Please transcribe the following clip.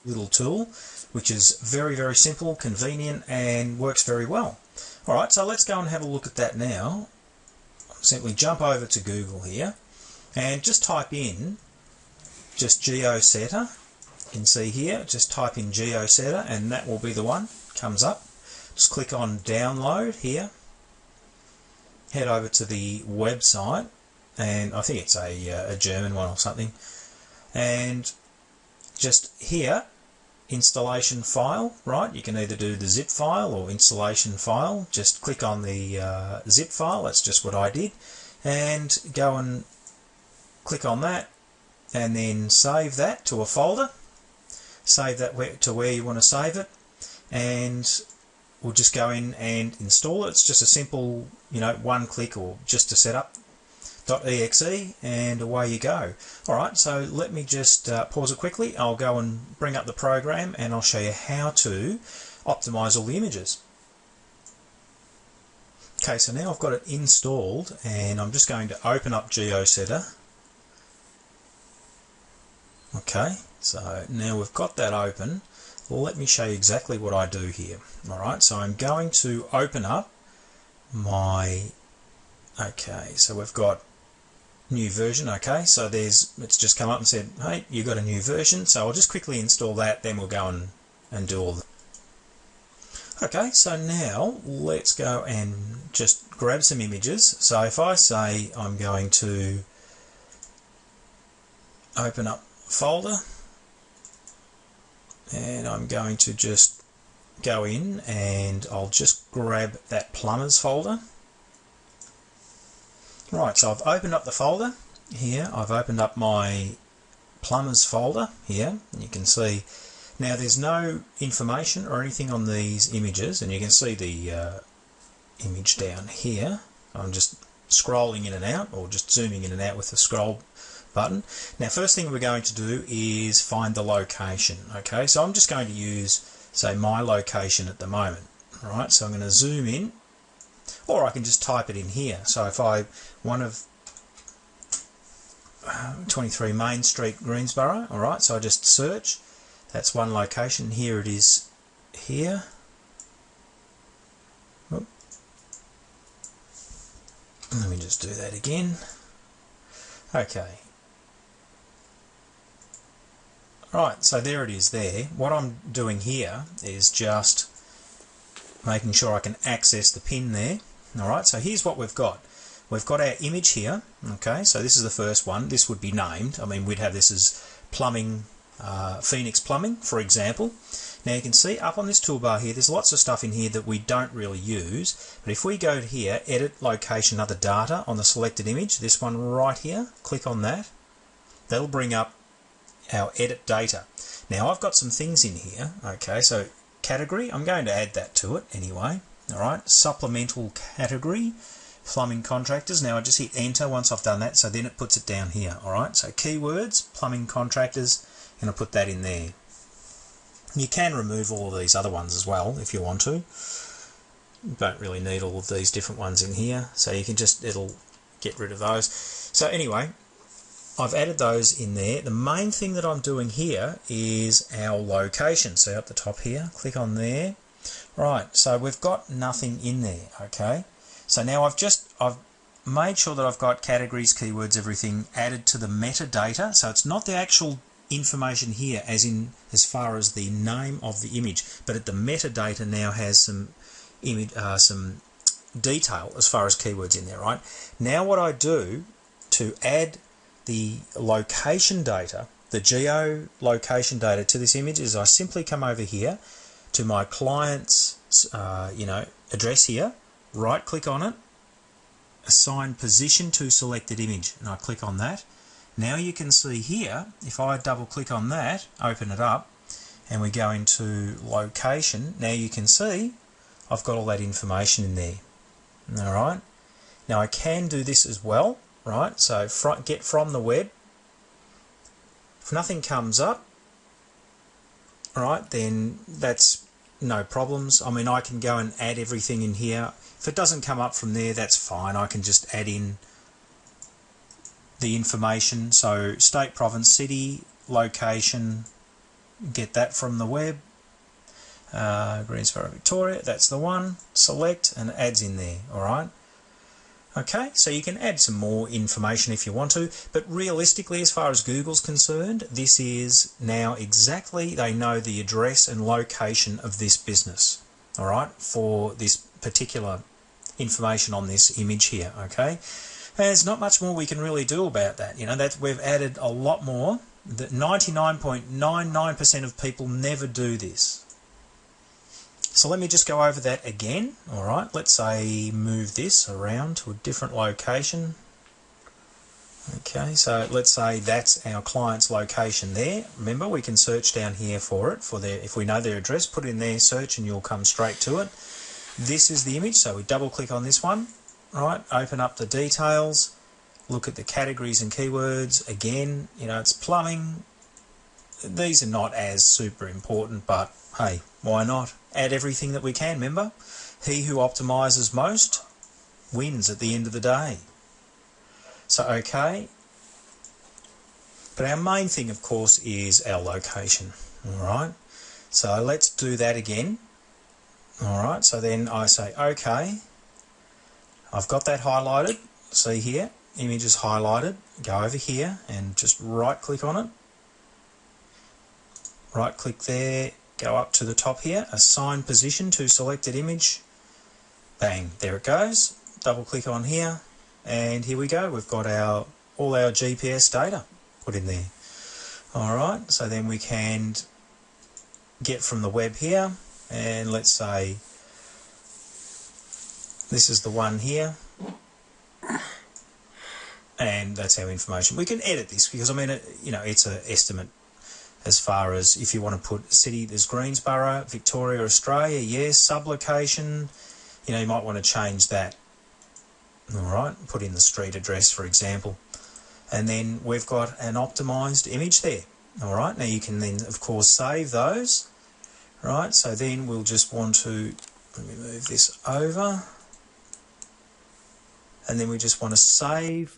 little tool, which is very, very simple, convenient, and works very well. Alright, so let's go and have a look at that now. Simply jump over to Google here and just type in just geosetter. You can see here, just type in geosetter and that will be the one. Comes up. Just click on download here. Head over to the website, and I think it's a German one or something. And just here, installation file, right? You can either do the zip file or installation file. Just click on the zip file, that's just what I did, and go and click on that and then save that to a folder. Save that to where you want to save it, and we'll just go in and install it. It's just a simple, one click or just to set up .exe, and away you go. Alright, so let me just pause it quickly. I'll go and bring up the program and I'll show you how to optimize all the images. Okay, so now I've got it installed and I'm just going to open up geosetter. Okay, so now we've got that open. Let me show you exactly what I do here. Alright, so I'm going to open up my... Okay, so we've got new version. Okay, so it's just come up and said, hey, you got a new version. So I'll just quickly install that, then we'll go and do all the... Okay, so now let's go and just grab some images. So if I say I'm going to open up folder, and I'm going to just go in and I'll just grab that plumbers folder. Right, so I've opened up the folder here. I've opened up my plumbers folder here, and you can see now there's no information or anything on these images, and you can see the image down here. I'm just scrolling in and out, or just zooming in and out with the scroll button. Now, first thing we're going to do is find the location. Okay, so I'm just going to use, say, my location at the moment. All right, so I'm going to zoom in, or I can just type it in here. So if one of 23 Main Street, Greensboro. All right, so I just search. That's one location. Here it is. Here. Oop. Let me just do that again. Okay. Right, so there it is there. What I'm doing here is just making sure I can access the pin there. Alright, so here's what we've got. We've got our image here. Okay, so this is the first one. This would be named. I mean, we'd have this as plumbing, Phoenix Plumbing, for example. Now you can see up on this toolbar here, there's lots of stuff in here that we don't really use. But if we go to here, edit location other data on the selected image, this one right here, click on that. That'll bring up our edit data. Now I've got some things in here. Okay, so category, I'm going to add that to it anyway. Alright, supplemental category, plumbing contractors. Now I just hit enter once I've done that, so then it puts it down here. Alright, so keywords, plumbing contractors, and I'll put that in there. You can remove all of these other ones as well if you want to. You don't really need all of these different ones in here, so you can just, it'll get rid of those. So anyway, I've added those in there. The main thing that I'm doing here is our location. So at the top here, click on there. Right, so we've got nothing in there, okay? So now I've made sure that I've got categories, keywords, everything added to the metadata. So it's not the actual information here as far as the name of the image, but the metadata now has some some detail as far as keywords in there, right? Now what I do to add the location data, the geolocation data to this image, is I simply come over here to my client's address here, right click on it, assign position to selected image, and I click on that. Now you can see here, if I double click on that, open it up, and we go into location, now you can see I've got all that information in there. Alright, now I can do this as well, right? So get from the web. If nothing comes up, alright, then that's no problems. I mean, I can go and add everything in here. If it doesn't come up from there, that's fine. I can just add in the information. So state, province, city, location, get that from the web. Greensboro, Victoria, that's the one. Select and adds in there, alright? Okay, so you can add some more information if you want to, but realistically, as far as Google's concerned, this is now exactly, they know the address and location of this business, alright, for this particular information on this image here, okay? There's not much more we can really do about that, you know, that we've added a lot more. That 99.99% of people never do this. So let me just go over that again. Alright, let's say move this around to a different location. Okay, so let's say that's our client's location there. Remember, we can search down here for it, if we know their address, put it in there, search, and you'll come straight to it. This is the image, so we double click on this one. Right, open up the details, look at the categories and keywords. Again, you know, it's plumbing. These are not as super important, but hey, why not? Add everything that we can, remember? He who optimises most wins at the end of the day. So, okay. But our main thing, of course, is our location. Alright. So let's do that again. Alright, so then I say, okay. I've got that highlighted. See here, image is highlighted. Go over here and just right click on it. Right click there. Go up to the top here, assign position to selected image. Bang, there it goes. Double click on here, and here we go. We've got all our GPS data put in there. Alright, so then we can get from the web here, and let's say this is the one here, and that's our information. We can edit this because, I mean, you know, it's an estimate. As far as if you want to put city, there's Greensboro, Victoria, Australia, yes, sublocation, you know, you might want to change that. Alright, put in the street address, for example. And then we've got an optimised image there. Alright, now you can then, of course, save those. Right, so then we'll just want to, let me move this over. And then we just want to save